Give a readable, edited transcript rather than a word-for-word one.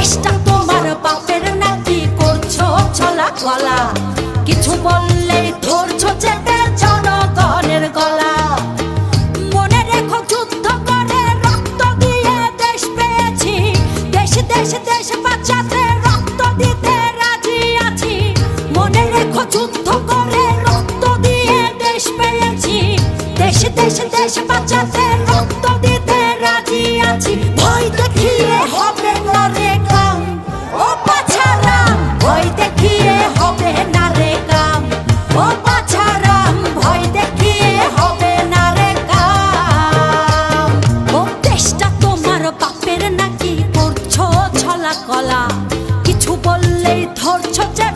দেশটা তোমার বাপের নাকি করছো ছলা গলা, কিছু বললেই ধরছো চেপে জনগণের গলা। মনে রেখো যুদ্ধ করে রক্ত দিয়ে দেশ পেয়েছি, দেশ দেশ দেশ বাঁচাতে রক্ত দিতে রাজি আছি। মনে রেখো যুদ্ধ করে রক্ত দিয়ে দেশ পেয়েছি, দেশ দেশ দেশ বাঁচাতে রক্ত দিতে রাজি আছি। ভয় দেখিয়ে হবে না রে কাম, ও পাছারাম ভয় দেখিয়ে হবে না রে কাম, ও পাছারাম ভয় দেখিয়ে হবে না রে কাম। ও দেশটা তোমার বাপের নাকি করছো ছলা কলা, কিছু বললেই ধরছো চেপে